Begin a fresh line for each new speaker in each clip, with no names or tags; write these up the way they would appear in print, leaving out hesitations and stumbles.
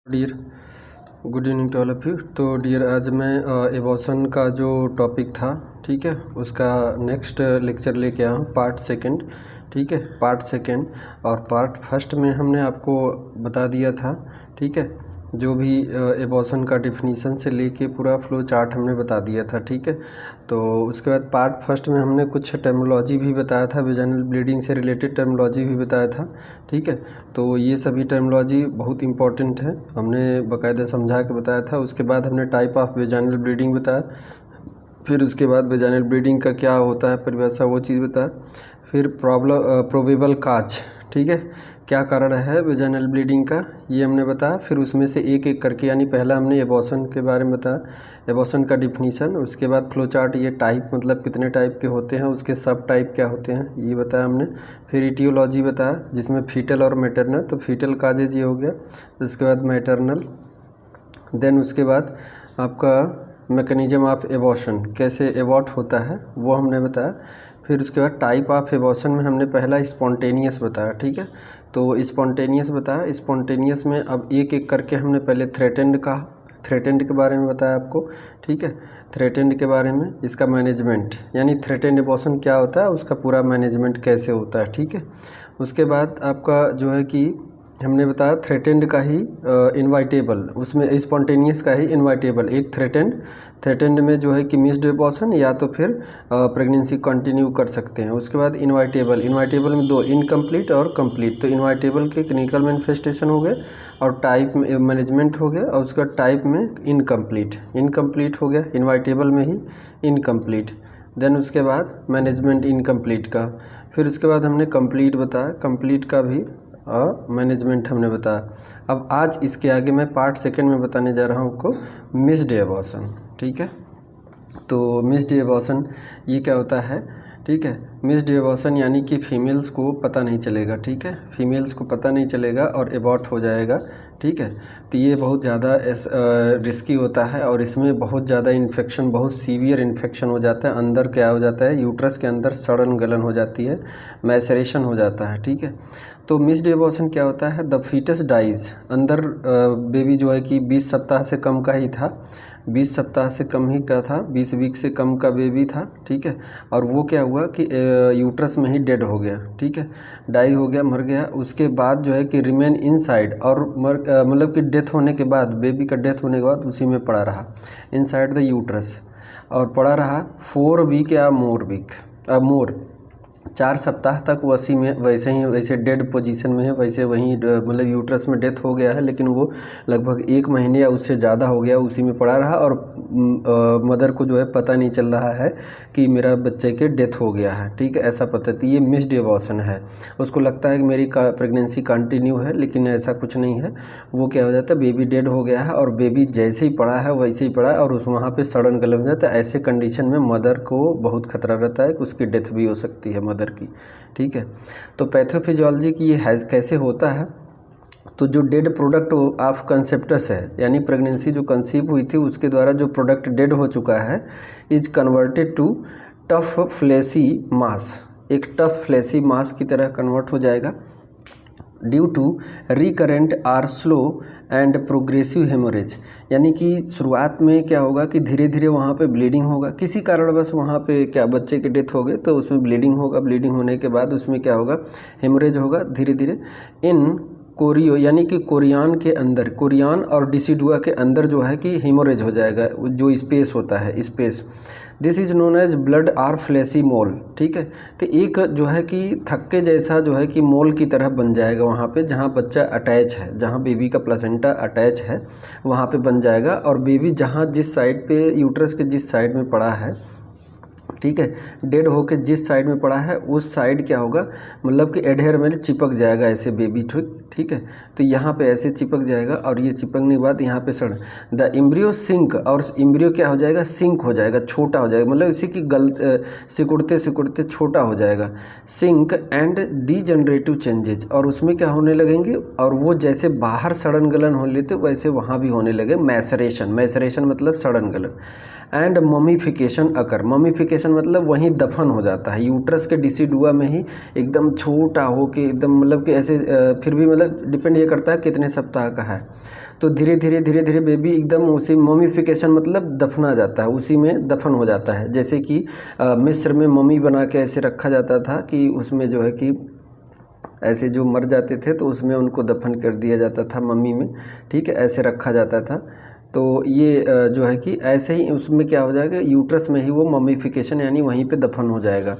Dear good evening to all of you. तो dear आज मैं एबॉर्शन का जो टॉपिक था, ठीक है, उसका नेक्स्ट लेक्चर लेके आया हूँ, पार्ट सेकंड। ठीक है, पार्ट सेकंड और पार्ट फर्स्ट में हमने आपको बता दिया था, ठीक है, जो भी एबॉर्शन का डिफिनीशन से लेके पूरा फ्लो चार्ट हमने बता दिया था। ठीक है, तो उसके बाद पार्ट फर्स्ट में हमने कुछ टर्मिनोलॉजी भी बताया था, वेजाइनल ब्लीडिंग से रिलेटेड टर्मिनोलॉजी भी बताया था। ठीक है, तो ये सभी टर्मिनोलॉजी बहुत इंपॉर्टेंट है, हमने बाकायदा समझा के बताया था। उसके बाद हमने टाइप ऑफ वेजाइनल ब्लीडिंग बताया, फिर उसके बाद वेजाइनल ब्लीडिंग का क्या होता है परिभाषा, वो चीज़ बताया। फिर प्रोबेबल काज, ठीक है, क्या कारण है वेजाइनल ब्लीडिंग का, ये हमने बताया। फिर उसमें से एक एक करके, यानी पहला हमने एबॉर्शन के बारे में बताया, एबॉर्शन का डिफिनीशन। उसके बाद फ्लो चार्ट, ये टाइप मतलब कितने टाइप के होते हैं, उसके सब टाइप क्या होते हैं, ये बताया हमने। फिर इटियोलॉजी बताया, जिसमें फीटल और मैटरनल, तो फीटल काजेज ये हो गया। उसके बाद मैटरनल, देन उसके बाद आपका मैकेनिज्म ऑफ एबॉर्शन, कैसे एबॉर्ट होता है वो हमने बताया। फिर उसके बाद टाइप ऑफ एबॉर्शन में हमने पहला स्पॉन्टेनियस बताया। ठीक है, तो स्पॉन्टेनियस बताया। स्पॉन्टेनियस में अब एक एक करके हमने पहले थ्रेटेंड का, थ्रेटेंड के बारे में बताया आपको। ठीक है, थ्रेटेंड के बारे में, इसका मैनेजमेंट, यानी थ्रेटेंड एबॉर्शन क्या होता है, उसका पूरा मैनेजमेंट कैसे होता है। ठीक है, उसके बाद आपका जो है कि हमने बताया थ्रेटेंड का ही इनवाइटेबल, उसमें स्पॉन्टेनियस का ही इनवाइटेबल, एक थ्रेटेंड में जो है कि मिस्ड एबॉर्शन या तो फिर प्रेगनेंसी कंटिन्यू कर सकते हैं। उसके बाद इनवाइटेबल में दो, इनकम्प्लीट और कंप्लीट। तो इनवाइटेबल के क्लिनिकल मैनिफेस्टेशन हो गए और टाइप में मैनेजमेंट हो गया, और उसका टाइप में इनकम्प्लीट हो गया, इनवाइटेबल में ही इनकम्प्लीट। देन उसके बाद मैनेजमेंट इनकम्प्लीट का। फिर उसके बाद हमने कंप्लीट बताया, कंप्लीट का भी मैनेजमेंट हमने बताया। अब आज इसके आगे मैं पार्ट सेकंड में बताने जा रहा हूँ आपको मिस्ड एबॉर्शन। ठीक है, तो मिस्ड एबॉर्शन ये क्या होता है। ठीक है, मिस्ड एबॉर्शन यानी कि फीमेल्स को पता नहीं चलेगा। ठीक है, फीमेल्स को पता नहीं चलेगा और एबॉर्ट हो जाएगा। ठीक है, तो ये बहुत ज़्यादा रिस्की होता है और इसमें बहुत ज़्यादा इन्फेक्शन, बहुत सीवियर इन्फेक्शन हो जाता है। अंदर क्या हो जाता है, यूट्रस के अंदर सड़न गलन हो जाती है, मैसरेशन हो जाता है। ठीक है, तो मिस्ड एबॉर्शन क्या होता है, द फीटस डाइज, अंदर बेबी जो है कि 20 सप्ताह से कम का ही था, 20 सप्ताह से कम ही का था, 20 वीक से कम का बेबी था। ठीक है, और वो क्या हुआ कि यूट्रस में ही डेड हो गया। ठीक है, डाई हो गया, मर गया। उसके बाद जो है कि रिमेन इनसाइड, और मतलब कि डेथ होने के बाद, बेबी का डेथ होने के बाद उसी में पड़ा रहा, इनसाइड द यूट्रस, और पड़ा रहा 4 वीक या मोर 4 सप्ताह तक वो उसी में वैसे डेड पोजीशन में है, वैसे वहीं मतलब यूट्रस में डेथ हो गया है, लेकिन वो लगभग 1 महीने या उससे ज़्यादा हो गया उसी में पड़ा रहा, और मदर को जो है पता नहीं चल रहा है कि मेरा बच्चे के डेथ हो गया है। ठीक है, ऐसा पता, तो ये मिस्ड एबॉर्शन है। उसको लगता है कि मेरी प्रेगनेंसी कंटिन्यू है, लेकिन ऐसा कुछ नहीं है। वो क्या हो जाता है, बेबी डेड हो गया है और बेबी जैसे ही पड़ा है वैसे ही पड़ा है, और उस वहाँ पे सड़न गलन हो जाता है। ऐसे कंडीशन में मदर को बहुत खतरा रहता है कि उसकी डेथ भी हो सकती है मदर की। ठीक है, तो पैथोफिजियोलॉजी की ये कैसे होता है, तो जो डेड प्रोडक्ट ऑफ कंसेप्टस है, यानी प्रेगनेंसी जो कंसीव हुई थी उसके द्वारा जो प्रोडक्ट डेड हो चुका है, is converted to tough fleshy mass, एक टफ फ्लेसी मास की तरह कन्वर्ट हो जाएगा, due to recurrent or slow and progressive haemorrhage. यानी कि शुरुआत में क्या होगा कि धीरे धीरे वहाँ पे ब्लीडिंग होगा, किसी कारणवश वहाँ पे क्या बच्चे के डेथ हो गए तो उसमें ब्लीडिंग होगा, ब्लीडिंग होने के बाद उसमें क्या होगा, हेमोरेज होगा धीरे धीरे। इन कोरियो यानी कि कोरियान के अंदर, कोरियान और डिसिडुआ के अंदर जो है कि हेमोरेज हो जाएगा, जो स्पेस होता है, space, this is known as blood or fleshy mole. ठीक है, तो एक जो है कि थक्के जैसा जो है कि मोल की तरह बन जाएगा वहाँ पे, जहाँ बच्चा अटैच है, जहाँ बेबी का प्लेसेंटा अटैच है वहाँ पे बन जाएगा, और बेबी जहाँ जिस साइड पे, यूट्रस के जिस साइड में पड़ा है, ठीक है, डेड होके जिस साइड में पड़ा है उस साइड क्या होगा, मतलब कि एडहेर में चिपक जाएगा ऐसे बेबी। ठीक है, तो यहाँ पे ऐसे चिपक जाएगा, और ये चिपकने के बाद यहाँ पे सड़ द एम्ब्रियो सिंक, और एम्ब्रियो क्या हो जाएगा, सिंक हो जाएगा, छोटा हो जाएगा, मतलब इसी की सिकुड़ते सिकुड़ते छोटा हो जाएगा, सिंक एंड डीजनरेटिव चेंजेज, और उसमें क्या होने लगेंगे, और वो जैसे बाहर सड़न गलन हो लेते वैसे वहाँ भी होने लगे मैसरेशन मतलब सड़न गलन, एंड ममीफिकेशन अकर, ममीफिकेशन मतलब वहीं दफन हो जाता है, यूट्रस के डिसिडुआ में ही एकदम छोटा हो के एकदम, मतलब कि ऐसे फिर भी मतलब डिपेंड ये करता है कितने सप्ताह का है। तो धीरे धीरे बेबी एकदम उसी ममीफिकेशन मतलब दफना जाता है, उसी में दफन हो जाता है। जैसे कि मिस्र में मम्मी बना के ऐसे रखा जाता था कि उसमें जो है कि ऐसे जो मर जाते थे तो उसमें उनको दफन कर दिया जाता था मम्मी में, ठीक है, ऐसे रखा जाता था। तो ये जो है कि ऐसे ही उसमें क्या हो जाएगा, यूट्रस में ही वो ममीफिकेशन यानी वहीं पे दफन हो जाएगा।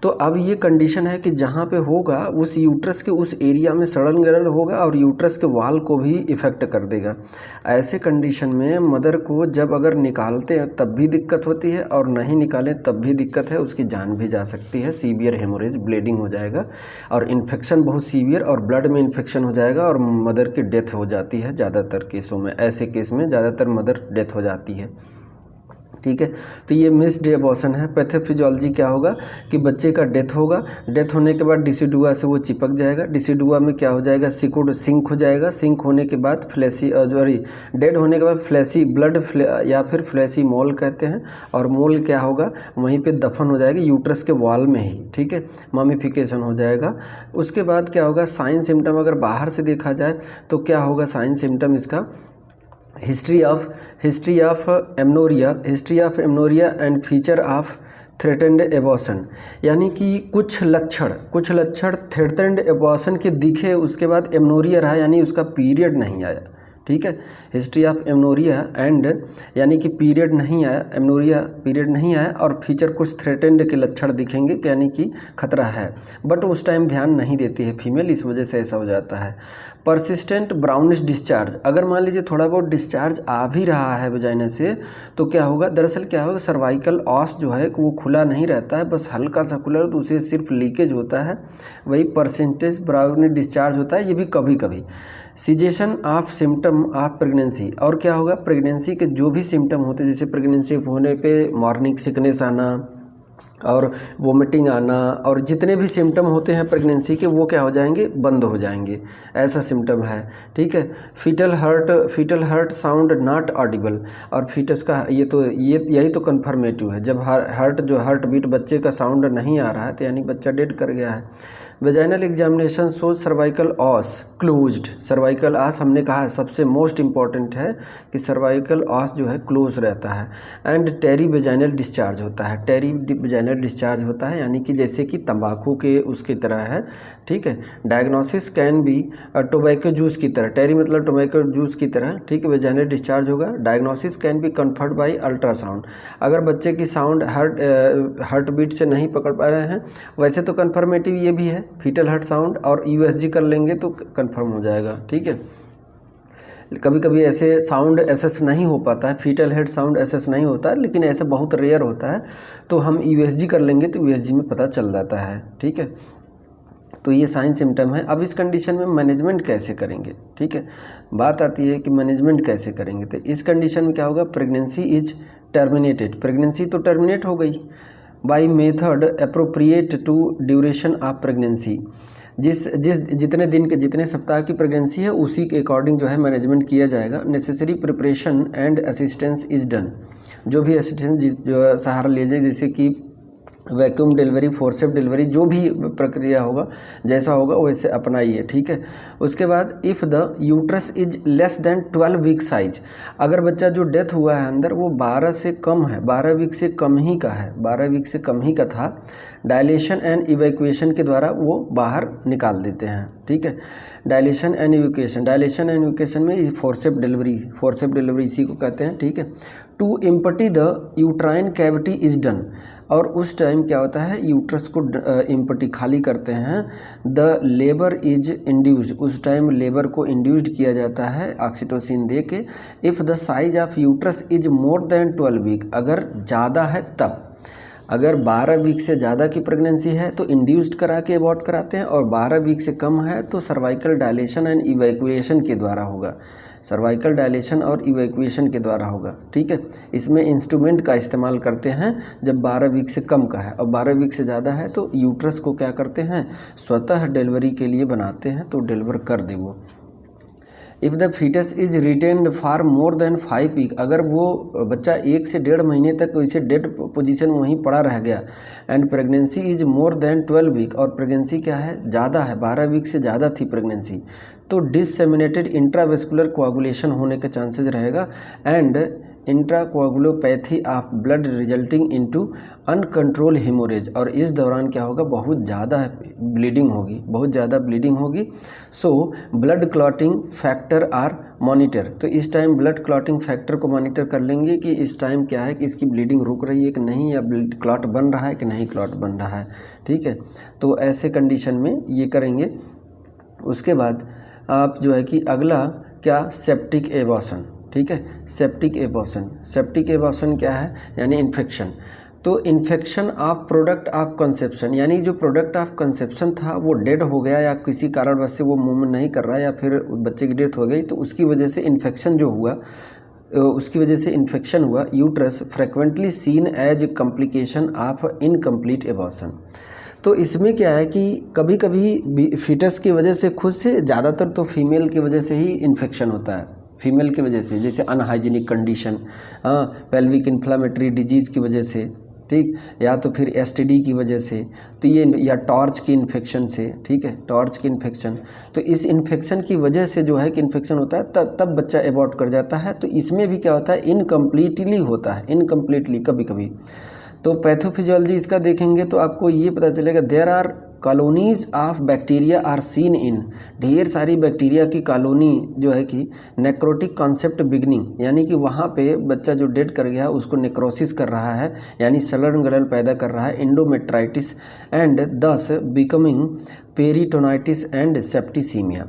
तो अब ये कंडीशन है कि जहाँ पे होगा उस यूट्रस के उस एरिया में सड़न गड़न होगा और यूट्रस के वाल को भी इफ़ेक्ट कर देगा। ऐसे कंडीशन में मदर को जब अगर निकालते हैं तब भी दिक्कत होती है और नहीं निकालें तब भी दिक्कत है, उसकी जान भी जा सकती है। सीवियर हेमोरेज, ब्लीडिंग हो जाएगा और इन्फेक्शन बहुत सीवियर और ब्लड में इन्फेक्शन हो जाएगा और मदर की डेथ हो जाती है। ज़्यादातर केसों में, ऐसे केस में ज़्यादातर मदर डेथ हो जाती है, ठीक है। तो ये मिस्ड एबॉर्शन है। पैथोफिजियोलॉजी क्या होगा कि बच्चे का डेथ होगा, डेथ होने के बाद डिसिडुआ से वो चिपक जाएगा, डिसिडुआ में क्या हो जाएगा, सिकुड़ सिंक हो जाएगा, सिंक होने के बाद फ्लैसी डेड होने के बाद फ्लैसी ब्लड या फिर फ्लैसी मोल कहते हैं, और मोल क्या होगा वहीं पे दफन हो जाएगा यूट्रस के वॉल में ही, ठीक है, ममीफिकेशन हो जाएगा। उसके बाद क्या होगा, साइन सिम्टम अगर बाहर से देखा जाए तो क्या होगा साइन सिम्टम इसका, history of amenorrhoea and feature of threatened abortion, यानी कि कुछ लक्षण थ्रेटेंड एबॉर्शन के दिखे, उसके बाद एमनोरिया रहा यानी उसका पीरियड नहीं आया, ठीक है। हिस्ट्री ऑफ एमनोरिया एंड यानी कि पीरियड नहीं आया, एमनोरिया पीरियड नहीं आया और फीचर कुछ थ्रेटेंड के लक्षण दिखेंगे यानी कि खतरा है, बट उस टाइम ध्यान नहीं देती है फीमेल, इस वजह से ऐसा हो जाता है। परसिस्टेंट ब्राउनिश डिस्चार्ज, अगर मान लीजिए थोड़ा बहुत डिस्चार्ज आ भी रहा है वजाइना से तो क्या होगा, दरअसल क्या होगा, सर्वाइकल ऑस जो है वो खुला नहीं रहता है, बस हल्का सा खुला, तो उसे सिर्फ लीकेज होता है, वही परसेंटेज ब्राउनिश डिस्चार्ज होता है, ये भी कभी कभी। Cessation of symptom of pregnancy, और क्या होगा, प्रेगनेंसी के जो भी सिम्टम होते हैं, जैसे प्रेगनेंसी होने पे मॉर्निंग सिकनेस आना और वोमिटिंग आना और जितने भी सिम्टम होते हैं प्रेगनेंसी के वो क्या हो जाएंगे, बंद हो जाएंगे, ऐसा सिम्टम है, ठीक है। Fetal heart sound not audible, और फीटस का यही तो कन्फर्मेटिव है, जब हार्ट बीट बच्चे का साउंड नहीं आ रहा है तो यानी बच्चा डेड कर गया है। Vaginal examination shows cervical os closed, cervical os हमने कहा है सबसे मोस्ट इम्पॉर्टेंट है कि सर्वाइकल ऑस जो है क्लोज रहता है। एंड टेरी वेजाइनल डिस्चार्ज होता है, टेरी वेजाइनल डिस्चार्ज होता है यानी कि जैसे कि तंबाकू के उसकी तरह है, ठीक है। Diagnosis can be tobacco juice की तरह, टेरी मतलब टोबैको जूस की तरह, ठीक है, वेजाइनल डिस्चार्ज होगा। Diagnosis can be conferred by ultrasound, अगर बच्चे की साउंड हार्ट बीट से नहीं पकड़ पा रहे हैं, वैसे तो कन्फर्मेटिव ये भी है, फीटल हार्ट साउंड और यूएसजी कर लेंगे तो कंफर्म हो जाएगा, ठीक है। कभी कभी ऐसे साउंड एसेस नहीं हो पाता है, फीटल हेड साउंड एसेस नहीं होता है, लेकिन ऐसे बहुत रेयर होता है, तो हम यूएसजी कर लेंगे तो यूएसजी में पता चल जाता है, ठीक है। तो ये साइन सिम्टम है। अब इस कंडीशन में मैनेजमेंट कैसे करेंगे, ठीक है, बात आती है कि मैनेजमेंट कैसे करेंगे। तो इस कंडीशन में क्या होगा, प्रेगनेंसी इज टर्मिनेटेड, प्रेगनेंसी तो टर्मिनेट हो गई, by method appropriate to duration of pregnancy, जितने दिन के जितने सप्ताह की प्रेगनेंसी है उसी के अकॉर्डिंग जो है मैनेजमेंट किया जाएगा। Necessary preparation and assistance is done, जो भी असिस्टेंस जो सहारा लिए जाए, जैसे कि वैक्यूम डिलीवरी, फोर्सेप डिलीवरी, जो भी प्रक्रिया होगा जैसा होगा वैसे अपनाइए, ठीक है। उसके बाद if the uterus is less than 12 week size, अगर बच्चा जो डेथ हुआ है अंदर वो 12 से कम है, 12 वीक से कम ही का है, 12 वीक से कम ही का था, डायलेशन एंड इवैक्यूएशन के द्वारा वो बाहर निकाल देते हैं, ठीक है। डायलेशन एंड इवैक्यूएशन में फोर्सेप डिलीवरी इसी को कहते हैं, ठीक है। To empty the uterine cavity is done, और उस टाइम क्या होता है, यूट्रस को इम्पटी खाली करते हैं। द लेबर इज इंड्यूस्ड, उस टाइम लेबर को इंड्यूस्ड किया जाता है ऑक्सीटोसिन दे के। If the size of uterus is more than 12 week, अगर ज़्यादा है तब, अगर 12 वीक से ज़्यादा की प्रेगनेंसी है तो इंड्यूस्ड करा के अबॉर्ट कराते हैं, और 12 वीक से कम है तो सर्वाइकल डायलेशन एंड इवैक्यूएशन के द्वारा होगा, सर्वाइकल डायलेशन और इवैक्यूएशन के द्वारा होगा, ठीक है। इसमें इंस्ट्रूमेंट का इस्तेमाल करते हैं जब 12 वीक से कम का है, और 12 वीक से ज़्यादा है तो यूट्रस को क्या करते हैं, स्वतः डिलीवरी के लिए बनाते हैं, तो डिलीवर कर दे वो। If the fetus is retained for more than 5 week, अगर वो बच्चा 1 से 1.5 महीने तक वैसे डेड पोजीशन में वहीं पड़ा रह गया, and pregnancy is more than 12 week, और प्रेगनेंसी क्या है, ज़्यादा है, 12 वीक से ज़्यादा थी प्रेगनेंसी, तो डिससेमिनेटेड इंट्रावेस्कुलर कोआगुलेशन होने के चांसेस रहेगा, and intracoagulopathy of blood resulting into uncontrol haemorrhage, और इस दौरान क्या होगा, बहुत ज़्यादा ब्लीडिंग होगी, बहुत ज़्यादा ब्लीडिंग होगी। So blood clotting factor are monitor, तो इस टाइम ब्लड क्लॉटिंग फैक्टर को मॉनिटर कर लेंगे कि इस टाइम क्या है कि इसकी ब्लीडिंग रुक रही है कि नहीं, या ब्लड क्लॉट बन रहा है कि नहीं क्लॉट बन रहा है, ठीक है। तो ऐसे कंडीशन में ये करेंगे। उसके बाद आप जो है कि अगला क्या, सेप्टिक एबॉर्शन, ठीक है। सेप्टिक एबॉर्शन, सेप्टिक एबॉर्शन क्या है, यानी इन्फेक्शन। तो infection of product of conception, यानी जो प्रोडक्ट ऑफ कंसेप्शन था वो डेड हो गया, या किसी कारणवश से वो मूवमेंट नहीं कर रहा है, या फिर बच्चे की डेथ हो गई, तो उसकी वजह से इन्फेक्शन जो हुआ, उसकी वजह से इन्फेक्शन हुआ। Uterus frequently seen as complication of incomplete abortion. तो इसमें क्या है कि कभी कभी फीटस की वजह से खुद से, ज़्यादातर तो फीमेल की वजह से ही इन्फेक्शन होता है, फीमेल की वजह से, जैसे unhygienic condition, pelvic inflammatory disease की वजह से, ठीक, या तो फिर एसटीडी की वजह से, तो ये, या टॉर्च की इन्फेक्शन से, ठीक है, टॉर्च की इन्फेक्शन। तो इस इन्फेक्शन की वजह से जो है कि इन्फेक्शन होता है, तब बच्चा एबॉर्ट कर जाता है। तो इसमें भी क्या होता है, इनकम्प्लीटली होता है, इनकम्प्लीटली कभी कभी। तो पैथोफिजियोलॉजी इसका देखेंगे तो आपको ये पता चलेगा, there are colonies of bacteria are seen in, ढेर सारी बैक्टीरिया की कॉलोनी जो है कि नेक्रोटिक कॉन्सेप्ट बिगनिंग, यानी कि वहाँ पे बच्चा जो डेड कर गया उसको नेक्रोसिस कर रहा है, यानी सड़न गलन पैदा कर रहा है, एंडोमेट्राइटिस एंड दस बिकमिंग पेरिटोनाइटिस एंड सेप्टिसीमिया,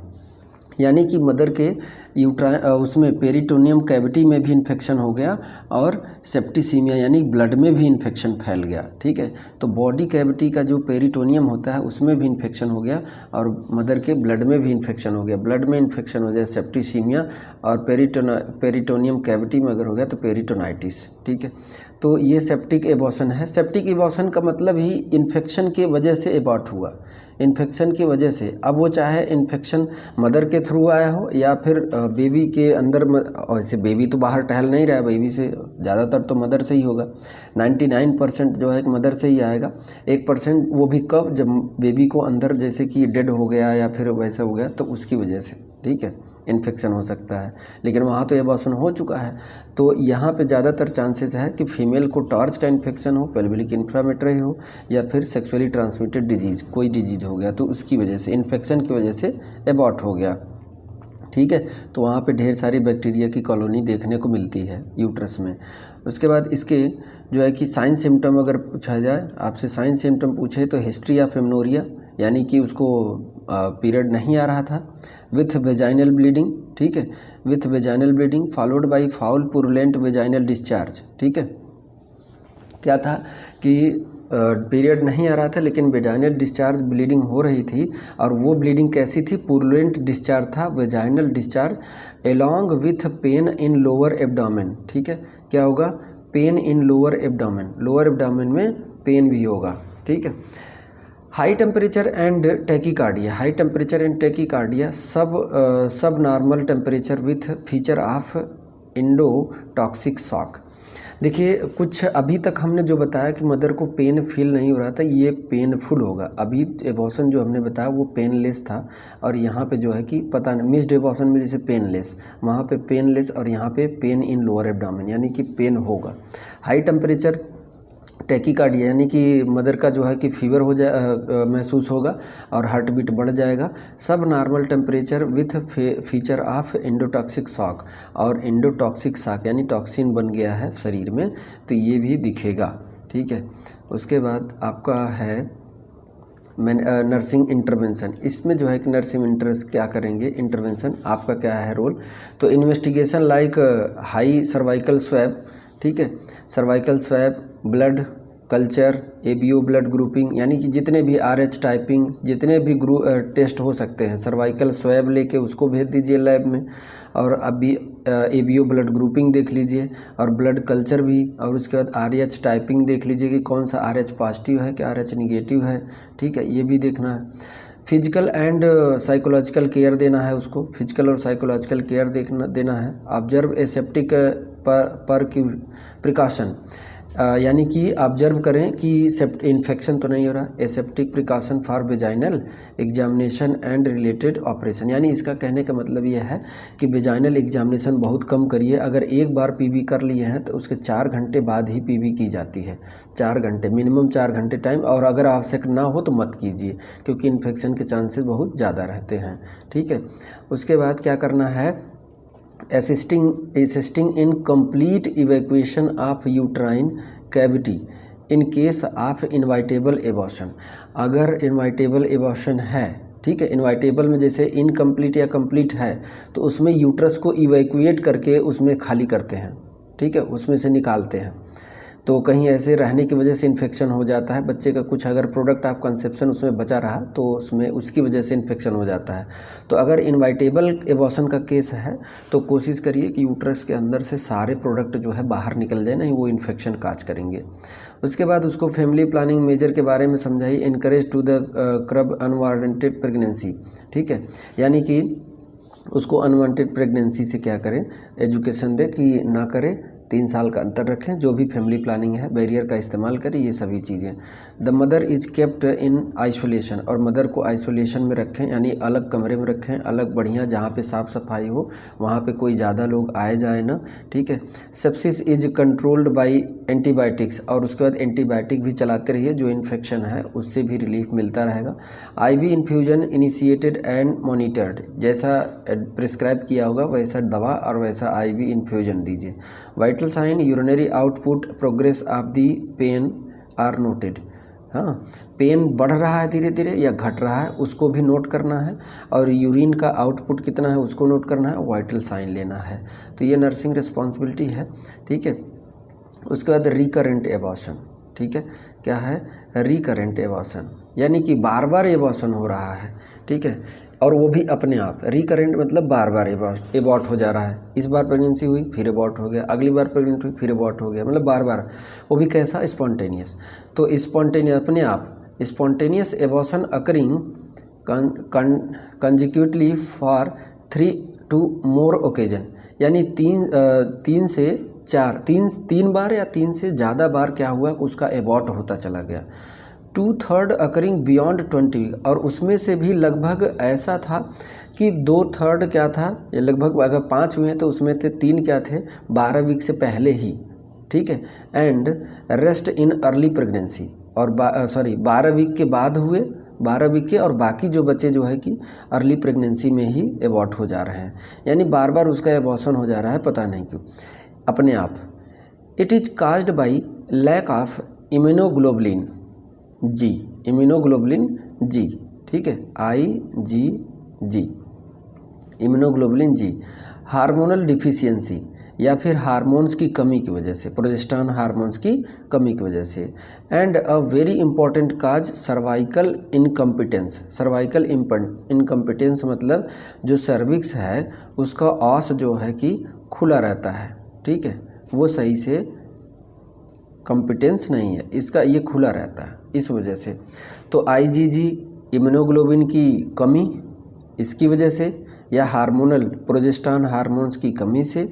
यानी कि मदर के उसमें पेरिटोनियम कैविटी में भी इन्फेक्शन हो गया, और सेप्टिसीमिया यानी ब्लड में भी इन्फेक्शन फैल गया, ठीक है। तो बॉडी कैविटी का जो पेरिटोनियम होता है उसमें भी इन्फेक्शन हो गया, और मदर के ब्लड में भी इन्फेक्शन हो गया, ब्लड में इन्फेक्शन हो जाए सेप्टिसीमिया, और पेरिटोनियम कैविटी में अगर हो गया तो पेरिटोनाइटिस, ठीक है। तो ये सेप्टिक एबॉर्शन है। सेप्टिक एबॉर्शन का मतलब ही इन्फेक्शन के वजह से एबॉर्ट हुआ, इन्फेक्शन की वजह से। अब वो चाहे इन्फेक्शन मदर के थ्रू आया हो या फिर बेबी के अंदर, वैसे बेबी तो बाहर टहल नहीं रहा है, बेबी से ज़्यादातर तो मदर से ही होगा, 99% जो है मदर से ही आएगा, 1% वो भी कब, जब बेबी को अंदर जैसे कि डेड हो गया या फिर वैसा हो गया तो उसकी वजह से, ठीक है, इन्फेक्शन हो सकता है। लेकिन वहाँ तो एबॉर्शन हो चुका है, तो यहाँ पे ज़्यादातर चांसेस है कि फीमेल को टॉर्च का इन्फेक्शन हो, पेल्विक इन्फ्लामेटरी हो, या फिर सेक्सुअली ट्रांसमिटेड डिजीज़, कोई डिजीज़ हो गया तो उसकी वजह से, इन्फेक्शन की वजह से एबॉर्ट हो गया, ठीक है। तो वहाँ पे ढेर सारी बैक्टीरिया की कॉलोनी देखने को मिलती है यूट्रस में। उसके बाद इसके जो है कि साइन सिम्टम अगर पूछा जाए, आपसे साइन सिम्टम पूछे तो हिस्ट्री ऑफ एमनोरिया, यानी कि उसको पीरियड नहीं आ रहा था, विथ वेजाइनल ब्लीडिंग, ठीक है, with vaginal bleeding followed by foul purulent vaginal discharge, ठीक है। क्या था कि पीरियड नहीं आ रहा था लेकिन वेजाइनल डिस्चार्ज ब्लीडिंग हो रही थी, और वो ब्लीडिंग कैसी थी, पुरुलेंट डिस्चार्ज था, vaginal discharge, along with pain in lower abdomen, ठीक है। क्या होगा, pain in lower abdomen, lower abdomen में पेन भी होगा, ठीक है। High temperature and tachycardia, high temperature and tachycardia, subnormal temperature with feature of endotoxic shock. देखिए, कुछ अभी तक हमने जो बताया कि मदर को पेन फील नहीं हो रहा था, ये पेनफुल होगा। अभी एबॉर्शन जो हमने बताया वो पेनलेस था, और यहाँ पे जो है कि पता नहीं, मिस्ड एबॉर्शन में जैसे पेनलेस, वहाँ पे पेनलेस, और यहाँ पे पेन इन लोअर एब्डोमेन, यानी कि पेन होगा। हाई टेम्परेचर टैकीकार्डिया, यानी कि मदर का जो है कि फीवर हो जाए, महसूस होगा, और हार्ट बीट बढ़ जाएगा। Subnormal temperature with feature of endotoxic shock, और इंडोटॉक्सिक शॉक यानी टॉक्सिन बन गया है शरीर में, तो ये भी दिखेगा, ठीक है। उसके बाद आपका है नर्सिंग इंटरवेंशन। इसमें जो है कि नर्सिंग क्या करेंगे, इंटरवेंशन आपका क्या है रोल, तो investigation like high cervical swab, ठीक है, cervical swab, blood culture, ABO blood grouping, यानी कि जितने भी RH टाइपिंग, जितने भी टेस्ट हो सकते हैं, सर्वाइकल स्वैब लेके उसको भेज दीजिए लैब में, और अभी एबीओ ब्लड ग्रुपिंग देख लीजिए, और ब्लड कल्चर भी, और उसके बाद RH टाइपिंग देख लीजिए कि कौन सा RH पॉजिटिव है कि RH निगेटिव है, ठीक है, ये भी देखना है। फिजिकल एंड साइकोलॉजिकल केयर देना है उसको, फिजिकल और साइकोलॉजिकल केयर देना है। ऑब्जर्व एसेप्टिक पर प्रिकॉशन, यानी कि ऑब्जर्व करें कि इन्फेक्शन तो नहीं हो रहा। Aseptic precaution for vaginal examination and related operation, यानी इसका कहने का मतलब यह है कि वेजाइनल एग्जामिनेशन बहुत कम करिए। अगर एक बार पीबी कर लिए हैं तो उसके 4 घंटे बाद ही पीबी की जाती है। 4 घंटे मिनिमम 4 घंटे टाइम, और अगर आवश्यक ना हो तो मत कीजिए क्योंकि इन्फेक्शन के चांसेस बहुत ज़्यादा रहते हैं। ठीक है, उसके बाद क्या करना है, assisting in complete evacuation of uterine cavity in case of inevitable abortion। अगर इनवाइटेबल एबॉर्शन है, ठीक है, इनवाइटेबल में जैसे इनकम्प्लीट या कंप्लीट है तो उसमें यूट्रस को इवैक्यूएट करके उसमें खाली करते हैं, ठीक है, उसमें से निकालते हैं। तो कहीं ऐसे रहने की वजह से इन्फेक्शन हो जाता है, बच्चे का कुछ अगर प्रोडक्ट ऑफ कंसेप्शन उसमें बचा रहा तो उसमें उसकी वजह से इन्फेक्शन हो जाता है। तो अगर इनवाइटेबल एबॉर्शन का केस है तो कोशिश करिए कि यूट्रस के अंदर से सारे प्रोडक्ट जो है बाहर निकल जाए, नहीं वो इन्फेक्शन काज करेंगे। उसके बाद उसको फैमिली प्लानिंग मेजर के बारे में समझाइए। Encourage to the curb unwanted pregnancy, ठीक है, यानी कि उसको अनवांटेड प्रेगनेंसी से क्या करें, एजुकेशन दे कि ना करें, 3 साल का अंतर रखें, जो भी फैमिली प्लानिंग है बैरियर का इस्तेमाल करें, ये सभी चीज़ें। The mother is kept in isolation, और मदर को आइसोलेशन में रखें, यानी अलग कमरे में रखें, अलग बढ़िया जहाँ पे साफ़ सफाई हो, वहाँ पे कोई ज़्यादा लोग आए जाए ना, ठीक है। Sepsis is controlled by antibiotics, और उसके बाद एंटीबायोटिक भी चलाते रहिए, जो इन्फेक्शन है उससे भी रिलीफ मिलता रहेगा। IV infusion initiated and monitored, जैसा प्रिस्क्राइब किया होगा वैसा दवा और वैसा IV इन्फ्यूजन दीजिए। Vital sign urinary output progress of the pain are noted, हाँ, पेन बढ़ रहा है धीरे धीरे या घट रहा है उसको भी नोट करना है, और यूरिन का आउटपुट कितना है उसको नोट करना है, वाइटल साइन लेना है। तो ये नर्सिंग रिस्पॉन्सिबिलिटी है, ठीक है। उसके बाद रिकरेंट एबॉर्शन, ठीक है, क्या है, रिकरेंट एबॉर्शन, यानी कि बार बार एबॉर्शन हो रहा है, ठीक है, और वो भी अपने आप। रिकरेंट मतलब बार बार एबॉर्ट हो जा रहा है, इस बार प्रेगनेंसी हुई फिर एबॉर्ट हो गया, अगली बार प्रेगनेंट हुई फिर एबॉर्ट हो गया, मतलब बार बार, वो भी कैसा, स्पॉन्टेनियस। तो स्पॉन्टेनियस अपने आप, spontaneous abortion occurring consecutively for 3 to more occasion, यानी तीन बार या 3 से ज़्यादा बार क्या हुआ कि उसका एबॉर्ट होता चला गया। 2/3 अकरिंग बियॉन्ड 20 वीक, और उसमें से भी लगभग ऐसा था कि 2/3 क्या था, ये लगभग अगर 5 हुए तो उसमें से 3 क्या थे 12 वीक से पहले ही, ठीक है। And rest in early pregnancy, और 12 वीक के बाद हुए, 12 वीक के, और बाकी जो बच्चे जो है कि अर्ली प्रेगनेंसी में ही एबॉर्ट हो जा रहे हैं, यानी बार बार उसका एबॉर्शन हो जा रहा है, पता नहीं क्यों, अपने आप। It is caused by lack of immunoglobulin G, immunoglobulin G, ठीक है, IgG, immunoglobulin G, hormonal deficiency या फिर हार्मोन्स की कमी की वजह से, प्रोजेस्टेरॉन हार्मोन्स की कमी की वजह से। And a very important cause cervical incompetence, cervical incompetence मतलब जो सर्विक्स है उसका ऑस जो है कि खुला रहता है, ठीक है, वो सही से कॉम्पिटेंस नहीं है इसका, ये खुला रहता है इस वजह से। तो IgG इम्यूनोग्लोबिन की कमी इसकी वजह से, या हार्मोनल प्रोजेस्टेरॉन हार्मोन्स की कमी से,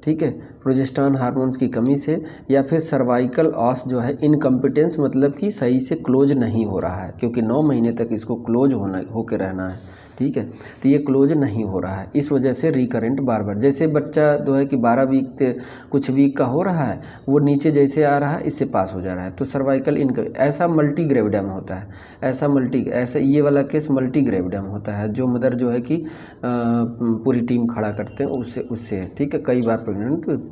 ठीक है, प्रोजेस्टेरॉन हार्मोन्स की कमी से, या फिर सर्वाइकल ऑस जो है इनकम्पिटेंस मतलब कि सही से क्लोज नहीं हो रहा है, क्योंकि 9 महीने तक इसको क्लोज होकर रहना है, ठीक है, तो ये क्लोज नहीं हो रहा है, इस वजह से रिकरेंट बार बार। जैसे बच्चा जो है कि 12 वीक कुछ वीक का हो रहा है, वो नीचे जैसे आ रहा है इससे पास हो जा रहा है, तो सर्वाइकल ऐसा मल्टी ग्रेविडम होता है, ऐसा ये वाला केस मल्टी ग्रेविडम होता है, जो मदर जो है कि पूरी टीम खड़ा करते हैं उससे, ठीक है, कई बार प्रेग्नेंट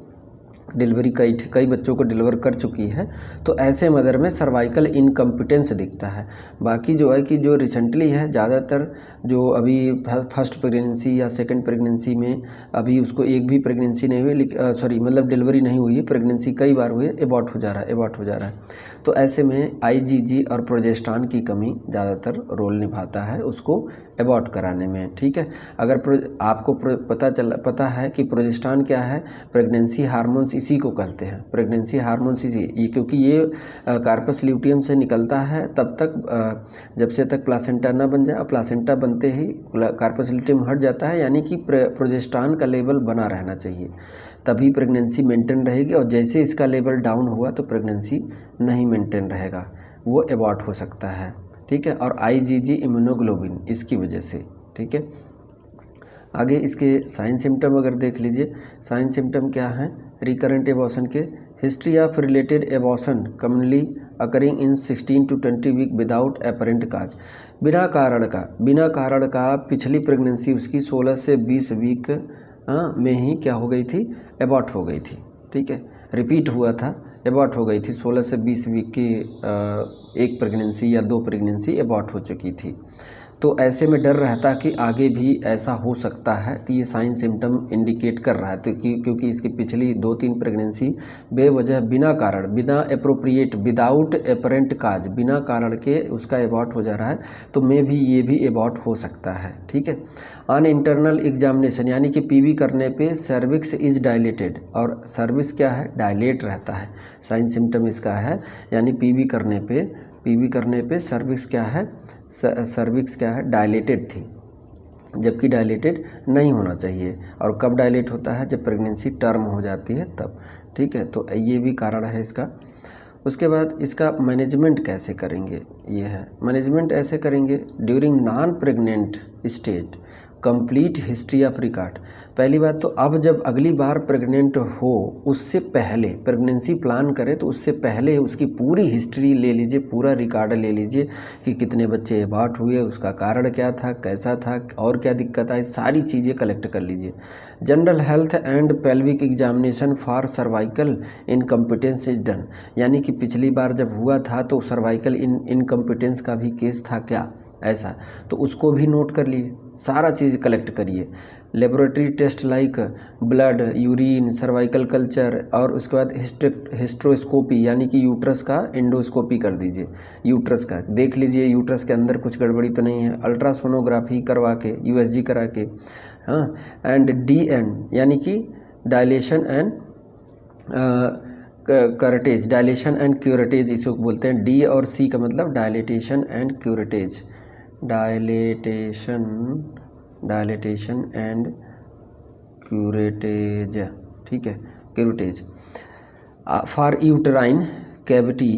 डिलीवरी कई बच्चों को डिलीवर कर चुकी है, तो ऐसे मदर में सर्वाइकल इनकम्पिटेंस दिखता है। बाकी जो है कि जो रिसेंटली है, ज़्यादातर जो अभी फर्स्ट प्रेगनेंसी या सेकंड प्रेगनेंसी में अभी उसको एक भी प्रेगनेंसी नहीं हुई, मतलब डिलीवरी नहीं हुई है, प्रेगनेंसी कई बार हुई है, एबॉर्ट हो जा रहा है। तो ऐसे में IgG और प्रोजेस्टेरॉन की कमी ज़्यादातर रोल निभाता है उसको एबॉर्ट कराने में, ठीक है। अगर आपको पता है कि प्रोजेस्टेरॉन क्या है, प्रेगनेंसी हार्मोन हार्मोन्स इसी को कहते हैं, प्रेगनेंसी हार्मोन्स इसी ये, क्योंकि ये कार्पस ल्यूटियम से निकलता है तब तक जब से तक प्लासेंटा ना बन जाए, और प्लासेंटा बनते ही कार्पस ल्यूटियम हट जाता है, यानी कि प्रोजेस्टेरॉन का लेवल बना रहना चाहिए, तभी प्रेगनेंसी मेंटेन रहेगी। और जैसे इसका लेवल डाउन हुआ तो प्रेगनेंसी नहीं मेंटेन रहेगा, वो एबॉर्ट हो सकता है, ठीक है। और IgG इम्यूनोग्लोबिन इसकी वजह से, ठीक है। आगे इसके साइन सिम्टम अगर देख लीजिए, साइन सिम्टम क्या हैं रिकरेंट एबॉर्शन के। History of related abortion commonly occurring in 16 to 20 week without apparent cause, बिना कारण का पिछली प्रेगनेंसी उसकी 16 से 20 वीक में ही क्या हो गई थी, एबॉर्ट हो गई थी, ठीक है। रिपीट हुआ था, एबॉर्ट हो गई थी, 16 से 20 वीक की एक प्रेगनेंसी या 2 प्रेगनेंसी एबॉर्ट हो चुकी थी। तो ऐसे में डर रहता कि आगे भी ऐसा हो सकता है कि ये साइन सिम्टम इंडिकेट कर रहा है, तो क्योंकि इसकी पिछली 2-3 प्रेगनेंसी बेवजह बिना कारण, बिना एप्रोप्रिएट, विदाउट अपरेंट काज, बिना कारण के उसका एबॉर्ट हो जा रहा है, तो में भी ये भी एबॉर्ट हो सकता है, ठीक है। ऑन इंटरनल एग्जामिनेशन यानी कि PV करने पे सर्विक्स इज डायलेटेड, और सर्विक्स क्या है, डायलेट रहता है, साइन सिम्टम इसका है, यानी PV करने पे सर्विक्स क्या है, सर्विक्स क्या है, डायलेटेड थी, जबकि डायलेटेड नहीं होना चाहिए। और कब डायलेट होता है, जब प्रेगनेंसी टर्म हो जाती है तब, ठीक है। तो ये भी कारण है इसका। उसके बाद इसका मैनेजमेंट कैसे करेंगे, ये है मैनेजमेंट ऐसे करेंगे, during non pregnant stage complete history of record. पहली बात तो अब जब अगली बार प्रेग्नेंट हो उससे पहले प्रेगनेंसी प्लान करें तो उससे पहले उसकी पूरी हिस्ट्री ले लीजिए, पूरा रिकॉर्ड ले लीजिए कि कितने बच्चे एबॉर्ट हुए, उसका कारण क्या था, कैसा था, और क्या दिक्कत आई, सारी चीज़ें कलेक्ट कर लीजिए। General health and pelvic examination for cervical incompetence is done, यानी कि पिछली बार जब हुआ था तो सर्वाइकल इनकम्पिटेंस का भी केस था क्या, ऐसा, तो उसको भी नोट कर लिए, सारा चीज़ कलेक्ट करिए। Laboratory taste like blood, urine, cervical culture, और उसके बाद हिस्ट्रोस्कोपी यानी कि यूट्रस का एंडोस्कोपी कर दीजिए, यूट्रस का देख लीजिए यूट्रस के अंदर कुछ गड़बड़ी तो नहीं है, अल्ट्रासोनोग्राफी करवा के, USG करा के, हाँ। एंड DN यानी कि dilation and curettage, dilation and curettage इसको बोलते हैं। D और C का मतलब dilatation and curettage, dilatation and curettage, ठीक है, curettage for uterine cavity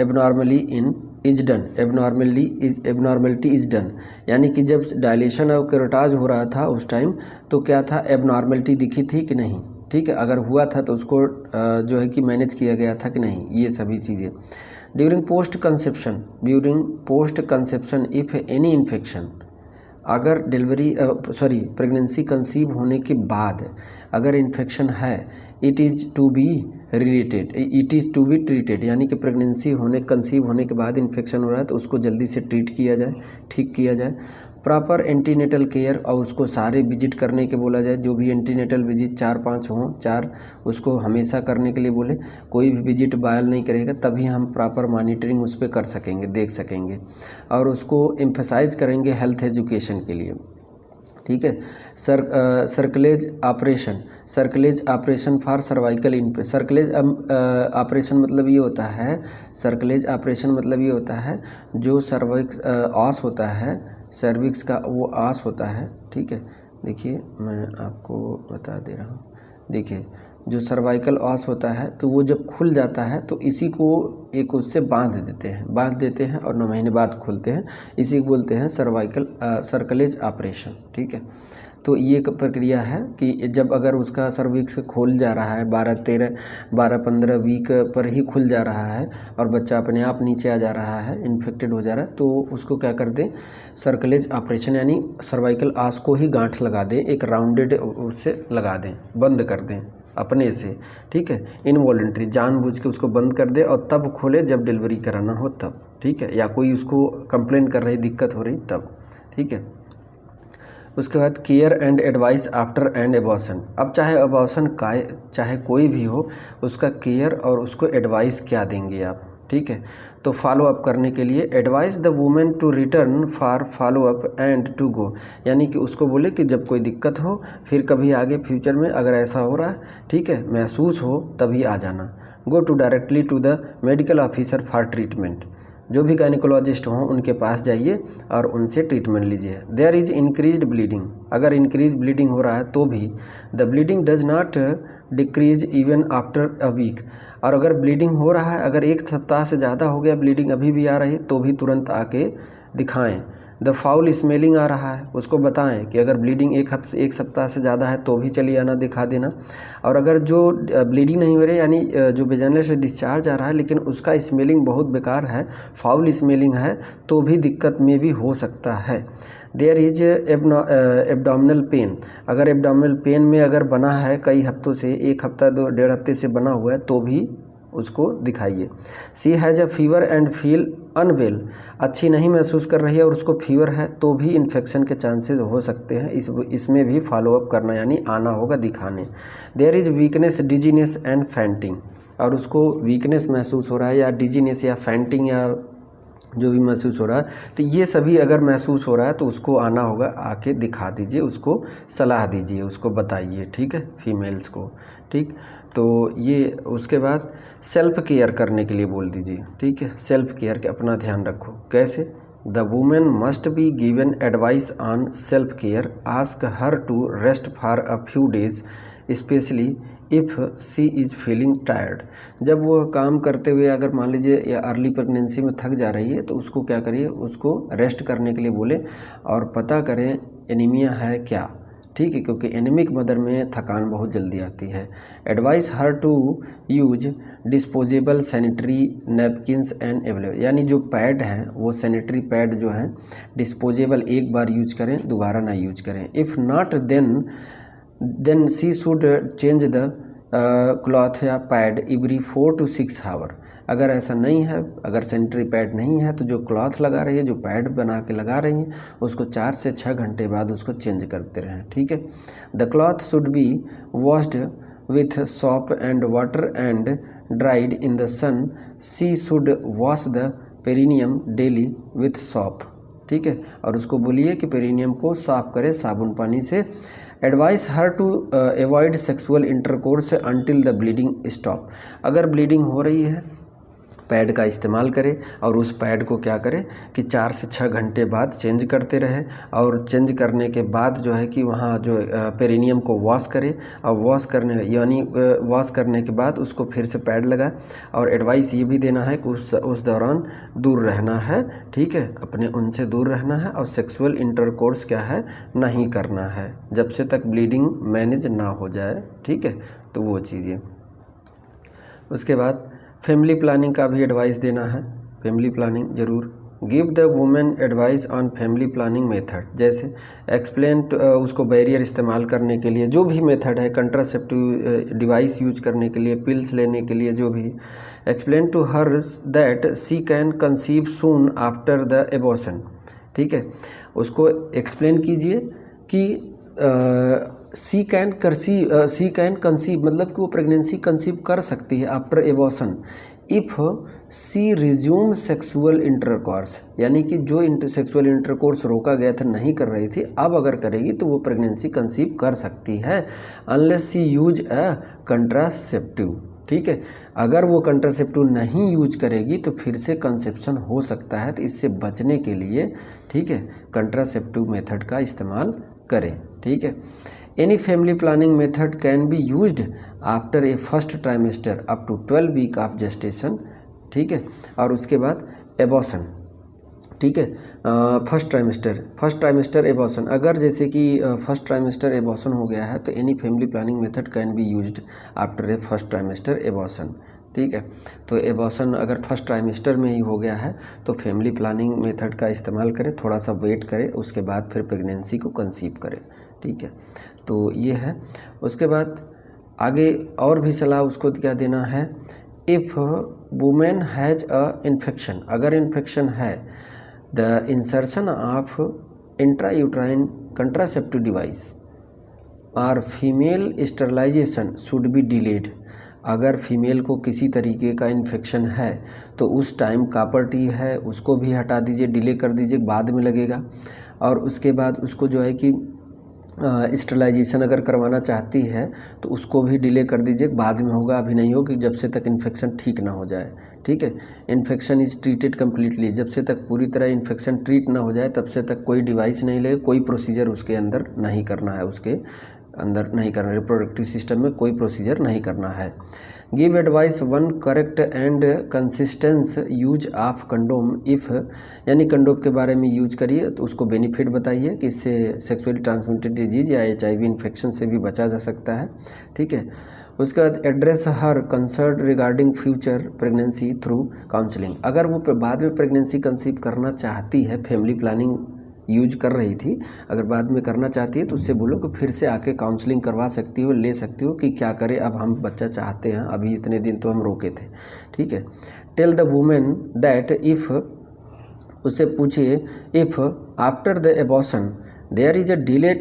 abnormally in is done, abnormality is done, यानी कि जब डायलेशन और क्यूरेटाज हो रहा था उस टाइम तो क्या था, एबनॉर्मलिटी दिखी थी कि नहीं, ठीक है, अगर हुआ था तो उसको जो है कि मैनेज किया गया था कि नहीं, ये सभी चीज़ें। During post conception if any infection, अगर प्रेगनेंसी कंसीव होने के बाद अगर इन्फेक्शन है, it is to be treated, यानी कि प्रेगनेंसी कंसीव होने के बाद इन्फेक्शन हो रहा है तो उसको जल्दी से ट्रीट किया जाए, ठीक किया जाए। प्रॉपर एंटीनेटल केयर, और उसको सारे विजिट करने के बोला जाए, जो भी एंटीनेटल विजिट 4-5 हों, 4 उसको हमेशा करने के लिए बोले, कोई भी विजिट बायल नहीं करेगा तभी हम प्रॉपर मॉनिटरिंग उस पर कर सकेंगे, देख सकेंगे, और उसको एम्फसाइज करेंगे हेल्थ एजुकेशन के लिए, ठीक है। Cerclage operation for cervical cerclage operation मतलब ये होता है, सर्कलेज ऑपरेशन मतलब ये होता है जो ऑस होता है, सर्विक्स का वो आस होता है, ठीक है। देखिए मैं आपको बता दे रहा हूँ, देखिए जो सर्वाइकल ऑस होता है तो वो जब खुल जाता है तो इसी को एक उससे बांध देते हैं और 9 महीने बाद खोलते हैं, इसी को बोलते हैं सर्कलेज ऑपरेशन, ठीक है। तो ये एक प्रक्रिया है कि जब अगर उसका सर्विक्स खोल जा रहा है 12-15 वीक पर ही खुल जा रहा है और बच्चा अपने आप नीचे आ जा रहा है, इन्फेक्टेड हो जा रहा है, तो उसको क्या कर दें, सर्कलेज ऑपरेशन, यानी सर्वाइकल आस को ही गांठ लगा दें, एक राउंडेड उससे लगा दें, बंद कर दें अपने से, ठीक है, इनवॉलंटरी, जानबूझ के उसको बंद कर दे और तब खोले जब डिलीवरी कराना हो तब, ठीक है, या कोई उसको कंप्लेन कर रही, दिक्कत हो रही तब, ठीक है। उसके बाद care and advice after and abortion, अब चाहे एबॉर्शन का चाहे कोई भी हो, उसका केयर और उसको एडवाइस क्या देंगे आप, ठीक है। तो फॉलो अप करने के लिए advise the women to return for follow up and to go, यानी कि उसको बोले कि जब कोई दिक्कत हो, फिर कभी आगे फ्यूचर में अगर ऐसा हो रहा है, ठीक है, महसूस हो, तभी आ जाना। Go to directly to the medical officer for treatment, जो भी गायनिकोलॉजिस्ट हों उनके पास जाइए और उनसे ट्रीटमेंट लीजिए। देयर इज़ इंक्रीज्ड ब्लीडिंग, अगर इंक्रीज ब्लीडिंग हो रहा है तो भी the bleeding does not decrease even after a week, और अगर ब्लीडिंग हो रहा है, अगर एक सप्ताह से ज़्यादा हो गया, ब्लीडिंग अभी भी आ रही है, तो भी तुरंत आके दिखाएं। द फाउल स्मेलिंग आ रहा है, उसको बताएं कि अगर ब्लीडिंग एक सप्ताह से ज़्यादा है तो भी चलिए आना दिखा देना। और अगर जो ब्लीडिंग नहीं हो रही, यानी जो वेजाइनल से डिस्चार्ज आ रहा है लेकिन उसका स्मेलिंग बहुत बेकार है, फाउल स्मेलिंग है, तो भी दिक्कत में भी हो सकता है। देयर इज एब्डोमिनल पेन, अगर एब्डोमिनल पेन में अगर बना है कई हफ्तों से, एक हफ्ता 1.5 हफ्ते से बना हुआ है, तो भी उसको दिखाइए। She has a fever and feel unwell, अच्छी नहीं महसूस कर रही है और उसको फीवर है, तो भी इन्फेक्शन के चांसेस हो सकते हैं, इसमें भी फॉलो अप करना, यानी आना होगा दिखाने। There is weakness, dizziness and fainting, और उसको वीकनेस महसूस हो रहा है या डिजीनेस या फैंटिंग या जो भी महसूस हो रहा है, तो ये सभी अगर महसूस हो रहा है तो उसको आना होगा, आके दिखा दीजिए, उसको सलाह दीजिए, उसको बताइए, ठीक है, फीमेल्स को, ठीक। तो ये उसके बाद सेल्फ केयर करने के लिए बोल दीजिए, ठीक है, सेल्फ केयर के अपना ध्यान रखो। कैसे? The women must be given advice on self care, ask her to rest for a few days specially if she is feeling tired, जब वो काम करते हुए अगर मान लीजिए या अर्ली प्रेगनेंसी में थक जा रही है, तो उसको क्या करिए, उसको रेस्ट करने के लिए बोले और पता करें एनीमिया है क्या, ठीक है, क्योंकि एनीमिक मदर में थकान बहुत जल्दी आती है। Advice her to use disposable sanitary napkins and available, यानी जो पैड हैं वो सैनिटरी पैड जो हैं डिस्पोजेबल एक बार यूज करें, दोबारा ना यूज करें। If not then she should change the cloth या पैड एवरी 4 to 6 आवर, अगर ऐसा नहीं है, अगर सैनिटरी पैड नहीं है, तो जो क्लॉथ लगा रही है, जो पैड बना के लगा रही हैं, उसको 4 से 6 घंटे बाद उसको चेंज करते रहें, ठीक है। The cloth should be washed with soap and water and dried in the sun, she should wash the perineum daily with soap, ठीक है, और उसको बोलिए कि पेरिनियम को साफ करे साबुन पानी से। Advice her to avoid sexual intercourse until the bleeding stop, अगर ब्लीडिंग हो रही है पैड का इस्तेमाल करें, और उस पैड को क्या करें कि 4 से 6 घंटे बाद चेंज करते रहे, और चेंज करने के बाद जो है कि वहाँ जो पेरिनियम को वॉश करें, और वॉश करने के बाद उसको फिर से पैड लगाए। और एडवाइस ये भी देना है कि उस दौरान दूर रहना है, ठीक है, अपने उनसे दूर रहना है, और सेक्सुअल इंटरकोर्स क्या है, नहीं करना है जब से तक ब्लीडिंग मैनेज ना हो जाए, ठीक है, तो वो चीज़ें। उसके बाद फैमिली प्लानिंग का भी एडवाइस देना है, फैमिली प्लानिंग ज़रूर। Give the women advice on family planning method, जैसे एक्सप्लेन उसको बैरियर इस्तेमाल करने के लिए जो भी मेथड है, कंट्रासेप्टिव डिवाइस यूज करने के लिए, पिल्स लेने के लिए, जो भी। Explain to her that she can conceive soon after the abortion, ठीक है, उसको एक्सप्लेन कीजिए कि सी कैन कंसीव मतलब कि वो प्रेगनेंसी कंसीव कर सकती है after abortion if she resume sexual intercourse, यानी कि जो सेक्सुअल इंटरकोर्स रोका गया था, नहीं कर रही थी, अब अगर करेगी तो वो प्रेगनेंसी कंसीव कर सकती है, unless she use a contraceptive, ठीक है, अगर वो कंट्रासेप्टिव नहीं यूज करेगी तो फिर से कंसेप्शन हो सकता है, तो इससे बचने के लिए, ठीक है, कंट्रासेप्टिव मेथड का इस्तेमाल करें, ठीक है। Any family planning method can be used after a first trimester up to 12 week of gestation, ठीक है। और उसके बाद एबॉर्शन, ठीक है, फर्स्ट ट्राइमेस्टर एबॉर्शन, अगर जैसे कि फर्स्ट ट्राइमेस्टर एबॉर्शन हो गया है तो any family planning method can be used after a first trimester abortion, ठीक है। तो एबॉर्शन अगर फर्स्ट ट्राइमेस्टर में ही हो गया है तो फैमिली प्लानिंग मेथड का इस्तेमाल करें, थोड़ा सा वेट करें, उसके बाद फिर प्रेगनेंसी को कंसीव करें, ठीक है। तो ये है। उसके बाद आगे और भी सलाह उसको क्या देना है, if women has a infection, अगर इन्फेक्शन है, the insertion of intrauterine contraceptive device और female sterilisation should be delayed, अगर फीमेल को किसी तरीके का इन्फेक्शन है तो उस टाइम कॉपर टी है उसको भी हटा दीजिए, डिले कर दीजिए, बाद में लगेगा। और उसके बाद उसको जो है कि स्टरलाइजेशन अगर करवाना चाहती है तो उसको भी डिले कर दीजिए, बाद में होगा, अभी नहीं हो कि जब से तक इन्फेक्शन ठीक ना हो जाए। ठीक है, इन्फेक्शन इज़ ट्रीटेड कम्प्लीटली, जब से तक पूरी तरह इन्फेक्शन ट्रीट ना हो जाए तब से तक कोई डिवाइस नहीं लगे, कोई प्रोसीजर उसके अंदर नहीं करना है, उसके अंदर नहीं करना, रिप्रोडक्टिव सिस्टम में कोई प्रोसीजर नहीं करना है। Give advice on correct and consistence use of condom if, यानी कंडोम के बारे में यूज करिए तो उसको बेनिफिट बताइए कि इससे सेक्सुअली ट्रांसमिटेड डिजीज़ या HIV इन्फेक्शन से भी बचा जा सकता है। ठीक है, उसके बाद address her concern regarding future pregnancy through counselling, अगर वो बाद में प्रेगनेंसी कंसीव करना चाहती है, फैमिली प्लानिंग यूज कर रही थी, अगर बाद में करना चाहती है तो उससे बोलो कि फिर से आके काउंसलिंग करवा सकती हो, ले सकती हो कि क्या करें, अब हम बच्चा चाहते हैं, अभी इतने दिन तो हम रोके थे। ठीक है, tell the women that if, उससे पूछिए if after the abortion there is a delay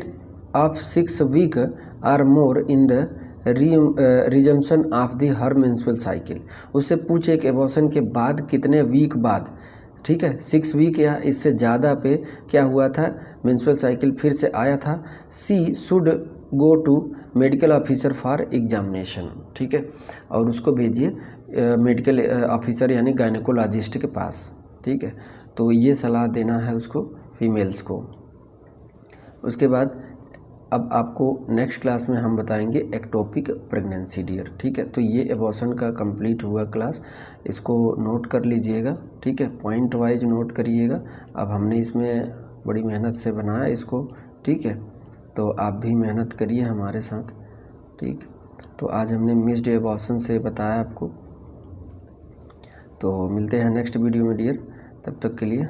of 6 week or more in the resumption of the her menstrual cycle, उससे पूछे कि एबॉर्शन के बाद कितने वीक बाद, ठीक है, 6 वीक या इससे ज़्यादा पे क्या हुआ था, मेंस्ट्रुअल साइकिल फिर से आया था, she should go to medical officer for examination. ठीक है, और उसको भेजिए मेडिकल ऑफिसर यानी गायनेकोलॉजिस्ट के पास। ठीक है, तो ये सलाह देना है उसको, फीमेल्स को। उसके बाद अब आपको नेक्स्ट क्लास में हम बताएंगे एक्टोपिक प्रेगनेंसी डियर। ठीक है, तो ये एबॉर्शन का कंप्लीट हुआ क्लास, इसको नोट कर लीजिएगा। ठीक है, पॉइंट वाइज नोट करिएगा। अब हमने इसमें बड़ी मेहनत से बनाया इसको। ठीक है, तो आप भी मेहनत करिए हमारे साथ। ठीक, तो आज हमने मिस्ड एबॉर्शन से बताया आपको। तो मिलते हैं नेक्स्ट वीडियो में डियर, तब तक के लिए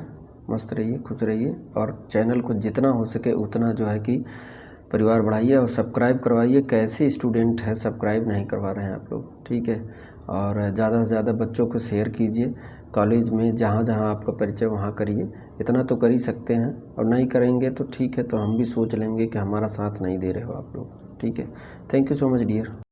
मस्त रहिए, खुश रहिए, और चैनल को जितना हो सके उतना जो है कि परिवार बढ़ाइए और सब्सक्राइब करवाइए। कैसे स्टूडेंट हैं सब्सक्राइब नहीं करवा रहे हैं आप लोग। ठीक है, और ज़्यादा से ज़्यादा बच्चों को शेयर कीजिए, कॉलेज में जहाँ जहाँ आपका परिचय वहाँ करिए, इतना तो कर ही सकते हैं, और नहीं करेंगे तो ठीक है, तो हम भी सोच लेंगे कि हमारा साथ नहीं दे रहे हो आप लोग। ठीक है, thank you so much dear.